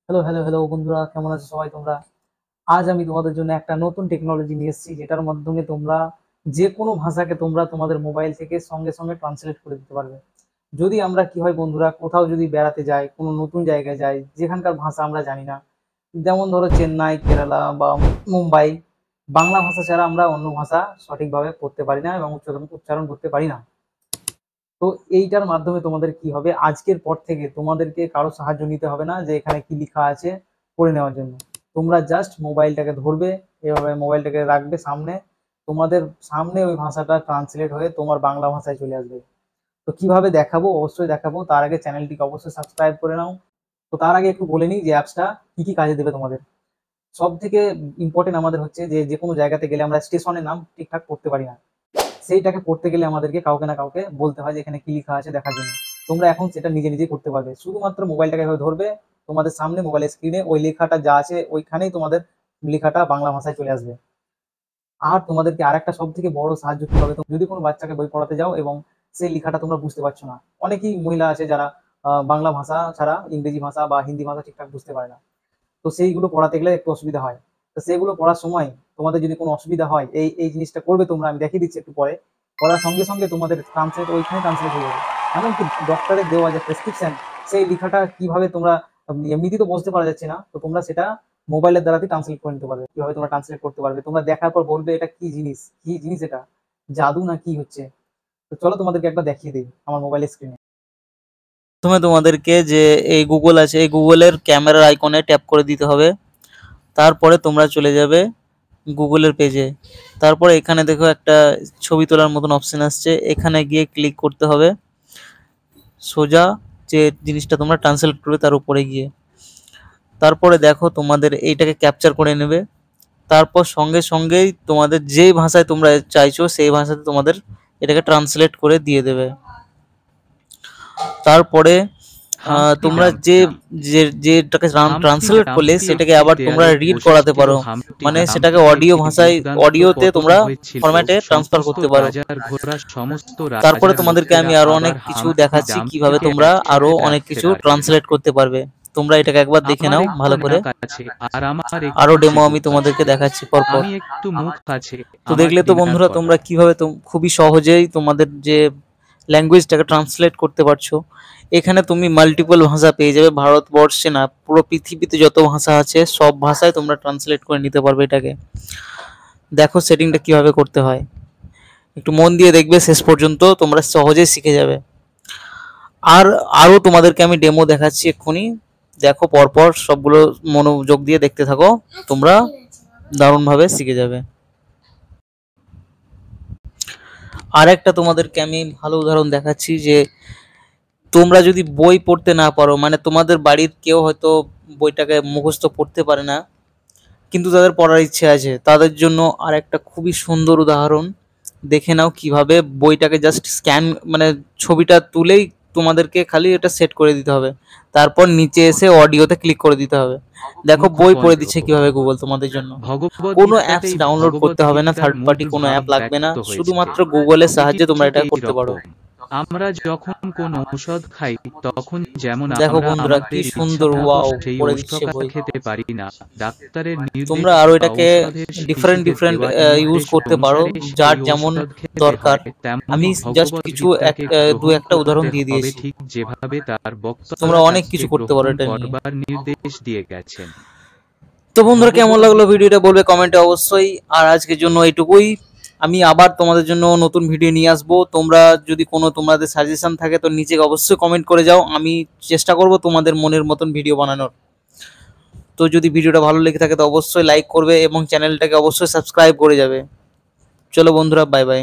Hello hello hello বন্ধুরা, কেমন আছো সবাই তোমরা? আজ আমি তোমাদের জন্য একটা নতুন টেকনোলজি নিয়ে এসেছি, যেটার মাধ্যমে তোমরা যে কোনো ভাষাকে তোমরা তোমাদের মোবাইল থেকে সঙ্গে সঙ্গে ট্রান্সলেট করে দিতে পারবে। যদি আমরা কি হয় বন্ধুরা, কোথাও যদি বেড়াতে যাই, কোনো নতুন জায়গায় যাই যেখানকার ভাষা আমরা জানি না, যেমন ধরো চেন্নাই, কেরালা বা মুম্বাই, বাংলা ভাষা ছাড়া আমরা অন্য ভাষা সঠিকভাবে পড়তে পারি না এবং উচ্চারণ করতে পারি না। তো এইটার মাধ্যমে তোমাদের কি হবে, আজকের পর থেকে তোমাদেরকে কারো সাহায্য নিতে হবে না যে এখানে কি লেখা আছে পড়ে নেওয়ার জন্য। তোমরা জাস্ট মোবাইলটাকে ধরবে, এভাবে মোবাইলটাকে রাখবে সামনে, তোমাদের সামনে ওই ভাষাটা ট্রান্সলেট হয়ে তোমার বাংলা ভাষায় চলে আসবে। তো কিভাবে দেখাবো, অবশ্যই দেখাবো, তার আগে চ্যানেলটিকে অবশ্যই সাবস্ক্রাইব করে নাও। তো তার আগে একটু বলে নিই যে অ্যাপসটা কি কি কাজে দেবে তোমাদের। সব থেকে ইম্পর্টেন্ট আমাদের হচ্ছে যে যে কোনো জায়গাতে গেলে আমরা স্টেশনের নাম ঠিকঠাক করতে পারি না, সেইটাকে পড়তে গেলে আমাদেরকে কাউকে না কাউকে বলতে হয় যে এখানে কি লেখা আছে দেখার জন্য। তোমরা এখন সেটা নিজে নিজেই করতে পারবে, শুধুমাত্র মোবাইলটাকে এভাবে ধরবে, তোমাদের সামনে মোবাইলের স্ক্রিনে ওই লেখাটা যা আছে ওইখানেই তোমাদের লেখাটা বাংলা ভাষায় চলে আসবে। আর তোমাদেরকে আরেকটা সব থেকে বড় সাহায্য কি হবে, যদি কোনো বাচ্চাকে বই পড়াতে যাও এবং সেই লেখাটা তোমরা বুঝতে পারছো না, অনেকেই মহিলা আছে যারা বাংলা ভাষা ছাড়া ইংরেজি ভাষা বা হিন্দি ভাষা ঠিকঠাক বুঝতে পারে না। তো সেইগুলো পড়াতে গেলে একটু অসুবিধা হয়। তো সেগুলো পড়ার সময় তোমাদের যদি কোনো অসুবিধা হয়, এই জিনিসটা করবে তোমরা, আমি দেখিয়ে দিচ্ছি একটু পরে। করার সঙ্গে সঙ্গে তোমাদের ট্রান্সলেট ওইখানে ট্রান্সলেট হয়ে যাবে। এমনকি ডক্টরের দেওয়া যে প্রেসক্রিপশন, সেই লেখাটা কিভাবে তোমরা এমনিতেই তো বুঝতে পারা যাচ্ছে না, তো তোমরা সেটা মোবাইলের দ্বারাতে ট্রান্সলেট করে নিতে পারবে। কিভাবে তোমরা ট্রান্সলেট করতে পারবে, তোমরা দেখার পর বলবে এটা কি জিনিস, কি জিনিস এটা, জাদু না কি হচ্ছে। তো চলো তোমাদেরকে একবার দেখিয়ে দিই আমার মোবাইলের স্ক্রিনে। প্রথমে তোমাদেরকে যে এই গুগল আছে, এই গুগলের ক্যামেরার আইকনে ট্যাপ করে দিতে হবে। তারপরে তোমরা চলে যাবে গুগলের পেজে। তারপরে এখানে দেখো একটা ছবি তোলার মতন অপশন আসছে, এখানে গিয়ে ক্লিক করতে হবে সোজা যে জিনিসটা তোমরা ট্রান্সলেট করবে তার উপরে গিয়ে। তারপরে দেখো তোমাদের এইটাকে ক্যাপচার করে নেবে। তারপর সঙ্গে সঙ্গেই তোমাদের যেই ভাষায় তোমরা চাইছো সেই ভাষাতে তোমাদের এটাকে ট্রান্সলেট করে দিয়ে দেবে। তারপরে তোমরা যেটাকে ট্রান্সলেট করলে সেটাকে আবার তোমরা রিড করাতে পারো, মানে সেটাকে অডিও ভাষায়, অডিওতে তোমরা ফরম্যাটে ট্রান্সফার করতে পারো। তারপরে তোমাদেরকে আমি আরো অনেক কিছু দেখাচ্ছি কিভাবে তোমরা আরো অনেক কিছু ট্রান্সলেট করতে পারবে। তোমরা এটাকে একবার দেখে নাও ভালো করে, আরো ডেমো আমি তোমাদেরকে দেখাচ্ছি পরপর। তো দেখলে তো বন্ধুরা তোমরা কিভাবে খুবই সহজেই তোমাদের যে ল্যাঙ্গুয়েজটাকে ট্রান্সলেট করতে পারছো। এখানে তুমি মাল্টিপল ভাষা পেয়ে যাবে, ভারতবর্ষে না পুরো পৃথিবীতে যত ভাষা আছে সব ভাষায় তোমরা ট্রান্সলেট করে নিতে পারবে এটাকে। দেখো সেটিংটা কিভাবে করতে হয়, একটু মন দিয়ে দেখবে, শেষ পর্যন্ত তোমরা সহজেই শিখে যাবে। আর আরও তোমাদেরকে আমি ডেমো দেখাচ্ছি এক্ষুনি, দেখো পরপর সবগুলো মনোযোগ দিয়ে দেখতে থাকো, তোমরা দারুণভাবে শিখে যাবে। আর একটা তোমাদেরকে আমি ভালো উদাহরণ দেখাচ্ছি যে তোমরা যদি বই পড়তে না পারো, মানে তোমাদের বাড়ির কেউ হয়তো বইটাকে মুখস্থ পড়তে পারে না কিন্তু তাদের পড়ার ইচ্ছে আছে, তাদের জন্য আর একটা খুবই সুন্দর উদাহরণ। দেখে নাও কিভাবে বইটাকে জাস্ট স্ক্যান, মানে ছবিটা তুলেই তোমাদেরকে খালি এটা সেট করে দিতে হবে, তারপর নিচে এসে অডিওতে ক্লিক করে দিতে হবে। দেখো বই পড়ে দিচ্ছে কিভাবে গুগল তোমাদের জন্য। কোনো অ্যাপস ডাউনলোড করতে হবে না, থার্ড পার্টি কোনো অ্যাপ লাগবে না, শুধুমাত্র গুগলের সাহায্যে তোমরা এটা করতে পারো। আমরা যখন কোন ঔষধ খাই তখন যেমন দেখো আমরা বন্ধুরা কি আমাদের সুন্দর, ইচ্ছা ওয়াও, মতো সেই পড়ে দিচ্ছে ঔষধটা বই। খেতে পারি না, ডাক্তারের তোমরা নির্দেশ আরো বা এটাকে ঔষধের ডিফারেন্ট শিশিতে ডিফারেন্ট দেওয়া ইউজ নির্দেশ করতে পারো, অনুসারে যার সেই যেমন ঔষধ খেতে দরকার। হয়, তেমন আমি জাস্ট ভগবত কিছু গীতাকে দু গ্রহণ একটা উদাহরণ করতে দিয়ে হবে দিয়েছি, ঠিক যেভাবে তার তোমরা বক্তারা অনেক তাকে কিছু করতে পারো গ্রহণ এটা নিয়ে। করবার নির্দেশ দিয়ে গেছেন। তো বন্ধুরা কেমন ভগবত লাগলো গীতা ভিডিওটা বলবে কমেন্টে অবশ্যই। আর আজকের জন্য এইটুকুই, আমি আবার তোমাদের জন্য নতুন ভিডিও নিয়ে আসবো। তোমরা যদি কোনো তোমাদের সাজেশন থাকে তো নিচে অবশ্যই কমেন্ট করে যাও, আমি চেষ্টা করব তোমাদের মনের মতন ভিডিও বানানোর। তো যদি ভিডিওটা ভালো লেগে থাকে তো অবশ্যই লাইক করবে এবং চ্যানেলটাকে অবশ্যই সাবস্ক্রাইব করে যাবে। চলো বন্ধুরা, বাই বাই।